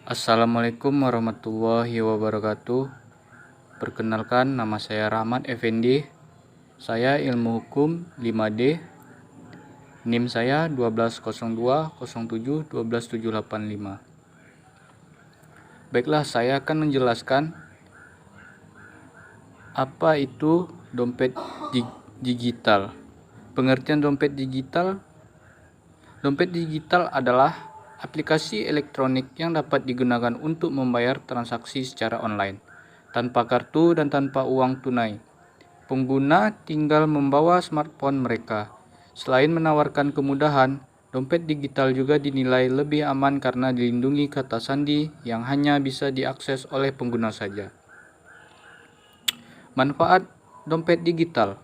Assalamualaikum warahmatullahi wabarakatuh. Perkenalkan, nama saya Rahmat Effendi. Saya ilmu hukum 5D. NIM saya 120207-12785. Baiklah, saya akan menjelaskan apa itu dompet digital. Pengertian dompet digital. Dompet digital adalah aplikasi elektronik yang dapat digunakan untuk membayar transaksi secara online, tanpa kartu dan tanpa uang tunai. Pengguna tinggal membawa smartphone mereka. Selain menawarkan kemudahan, dompet digital juga dinilai lebih aman karena dilindungi kata sandi yang hanya bisa diakses oleh pengguna saja. Manfaat dompet digital.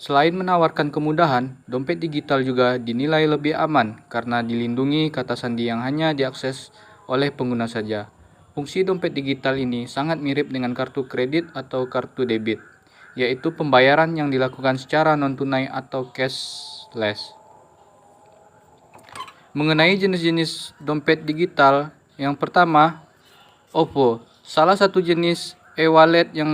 Selain menawarkan kemudahan, dompet digital juga dinilai lebih aman karena dilindungi kata sandi yang hanya diakses oleh pengguna saja. Fungsi dompet digital ini sangat mirip dengan kartu kredit atau kartu debit, yaitu pembayaran yang dilakukan secara non-tunai atau cashless. Mengenai jenis-jenis dompet digital, yang pertama, OVO. Salah satu jenis e-wallet yang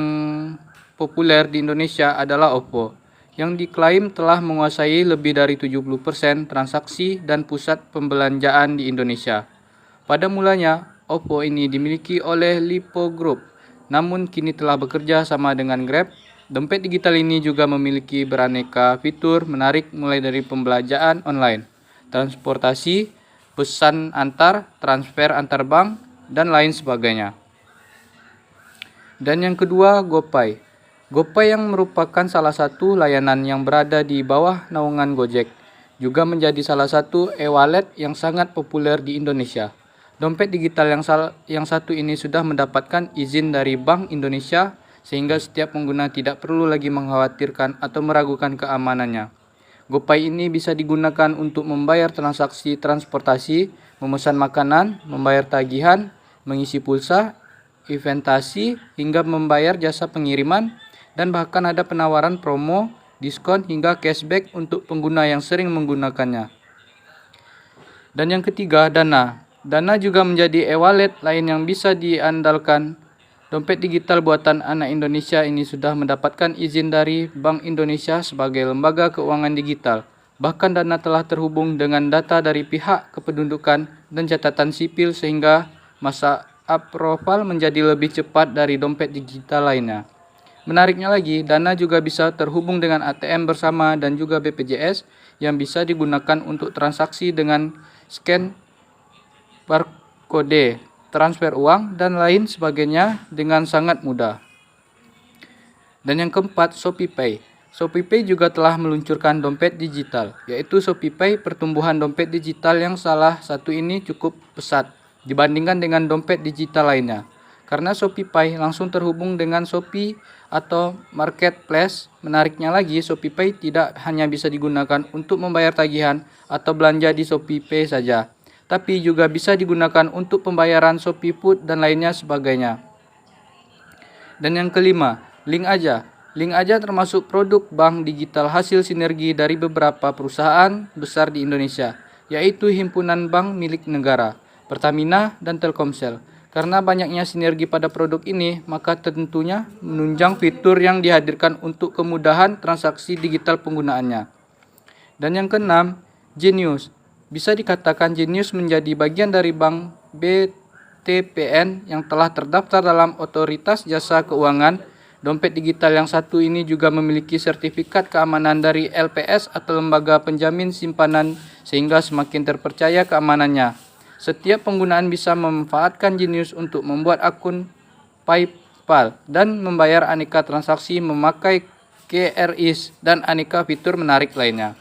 populer di Indonesia adalah OVO, yang diklaim telah menguasai lebih dari 70% transaksi dan pusat pembelanjaan di Indonesia. Pada mulanya, OVO ini dimiliki oleh Lipo Group, namun kini telah bekerja sama dengan Grab. Dompet digital ini juga memiliki beraneka fitur menarik mulai dari pembelanjaan online, transportasi, pesan antar, transfer antar bank, dan lain sebagainya. Dan yang kedua, GoPay. GoPay yang merupakan salah satu layanan yang berada di bawah naungan Gojek, juga menjadi salah satu e-wallet yang sangat populer di Indonesia. Dompet digital yang satu ini sudah mendapatkan izin dari Bank Indonesia, sehingga setiap pengguna tidak perlu lagi mengkhawatirkan atau meragukan keamanannya. GoPay ini bisa digunakan untuk membayar transaksi transportasi, memesan makanan, membayar tagihan, mengisi pulsa, investasi, hingga membayar jasa pengiriman, dan bahkan ada penawaran promo, diskon, hingga cashback untuk pengguna yang sering menggunakannya. Dan yang ketiga, Dana. Dana juga menjadi e-wallet lain yang bisa diandalkan. Dompet digital buatan anak Indonesia ini sudah mendapatkan izin dari Bank Indonesia sebagai lembaga keuangan digital. Bahkan Dana telah terhubung dengan data dari pihak kependudukan dan catatan sipil sehingga masa approval menjadi lebih cepat dari dompet digital lainnya. Menariknya lagi, Dana juga bisa terhubung dengan ATM bersama dan juga BPJS yang bisa digunakan untuk transaksi dengan scan barcode, transfer uang, dan lain sebagainya dengan sangat mudah. Dan yang keempat, ShopeePay. ShopeePay juga telah meluncurkan dompet digital, yaitu ShopeePay. Pertumbuhan dompet digital yang salah satu ini cukup pesat dibandingkan dengan dompet digital lainnya. Karena ShopeePay langsung terhubung dengan Shopee atau marketplace. Menariknya lagi, ShopeePay tidak hanya bisa digunakan untuk membayar tagihan atau belanja di ShopeePay saja, tapi juga bisa digunakan untuk pembayaran ShopeeFood dan lainnya sebagainya. Dan yang kelima, Link-Aja. Link-Aja termasuk produk bank digital hasil sinergi dari beberapa perusahaan besar di Indonesia, yaitu himpunan bank milik negara, Pertamina, dan Telkomsel. Karena banyaknya sinergi pada produk ini, maka tentunya menunjang fitur yang dihadirkan untuk kemudahan transaksi digital penggunaannya. Dan yang keenam, Genius. Bisa dikatakan Genius menjadi bagian dari bank BTPN yang telah terdaftar dalam Otoritas Jasa Keuangan. Dompet digital yang satu ini juga memiliki sertifikat keamanan dari LPS atau Lembaga Penjamin Simpanan, sehingga semakin terpercaya keamanannya. Setiap penggunaan bisa memanfaatkan Genius untuk membuat akun PayPal dan membayar aneka transaksi memakai QRIS dan aneka fitur menarik lainnya.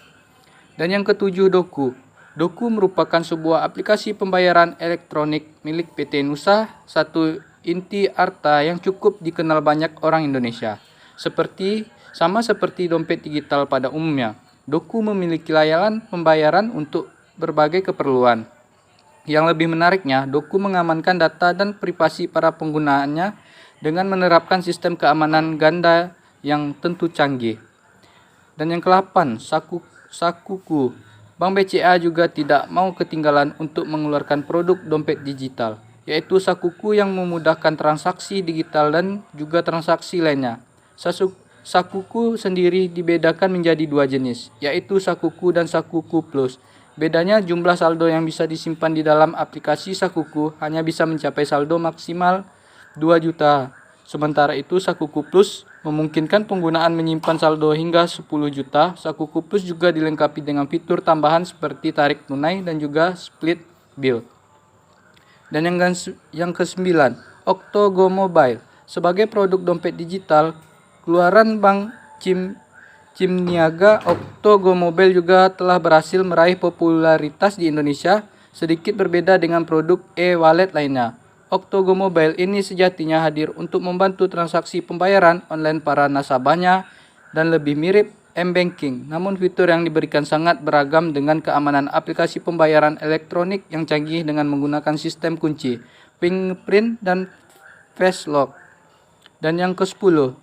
Dan yang ketujuh, Doku. Doku merupakan sebuah aplikasi pembayaran elektronik milik PT Nusa Satu Inti Arta yang cukup dikenal banyak orang Indonesia. Sama seperti dompet digital pada umumnya, Doku memiliki layanan pembayaran untuk berbagai keperluan. Yang lebih menariknya, Doku mengamankan data dan privasi para penggunaannya dengan menerapkan sistem keamanan ganda yang tentu canggih. Dan yang ke-8, Sakuku. Bank BCA juga tidak mau ketinggalan untuk mengeluarkan produk dompet digital, yaitu Sakuku yang memudahkan transaksi digital dan juga transaksi lainnya. Sakuku sendiri dibedakan menjadi dua jenis, yaitu Sakuku dan Sakuku Plus. Bedanya jumlah saldo yang bisa disimpan di dalam aplikasi Sakuku hanya bisa mencapai saldo maksimal 2 juta. Sementara itu Sakuku Plus memungkinkan penggunaan menyimpan saldo hingga 10 juta. Sakuku Plus juga dilengkapi dengan fitur tambahan seperti tarik tunai dan juga split bill. Dan yang ke-9, Oktogo Mobile. Sebagai produk dompet digital, keluaran Bank Cimniaga, Oktogo Mobile juga telah berhasil meraih popularitas di Indonesia, sedikit berbeda dengan produk e-wallet lainnya. Oktogo Mobile ini sejatinya hadir untuk membantu transaksi pembayaran online para nasabahnya dan lebih mirip m-banking. Namun fitur yang diberikan sangat beragam dengan keamanan aplikasi pembayaran elektronik yang canggih dengan menggunakan sistem kunci, fingerprint, dan face lock. Dan yang ke-10,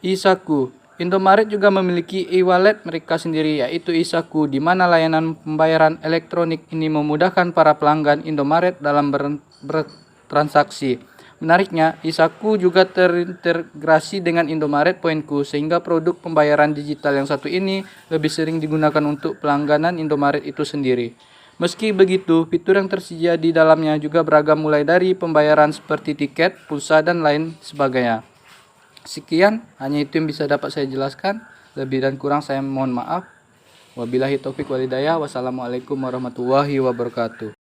Isaku. Indomaret juga memiliki e-wallet mereka sendiri, yaitu Isaku, di mana layanan pembayaran elektronik ini memudahkan para pelanggan Indomaret dalam bertransaksi. Menariknya, Isaku juga terintegrasi dengan Indomaret Pointku, sehingga produk pembayaran digital yang satu ini lebih sering digunakan untuk pelangganan Indomaret itu sendiri. Meski begitu, fitur yang tersedia di dalamnya juga beragam, mulai dari pembayaran seperti tiket, pulsa, dan lain sebagainya. Sekian, hanya itu yang bisa dapat saya jelaskan. Lebih dan kurang saya mohon maaf. Wabillahi taufik walhidayah. Wassalamualaikum warahmatullahi wabarakatuh.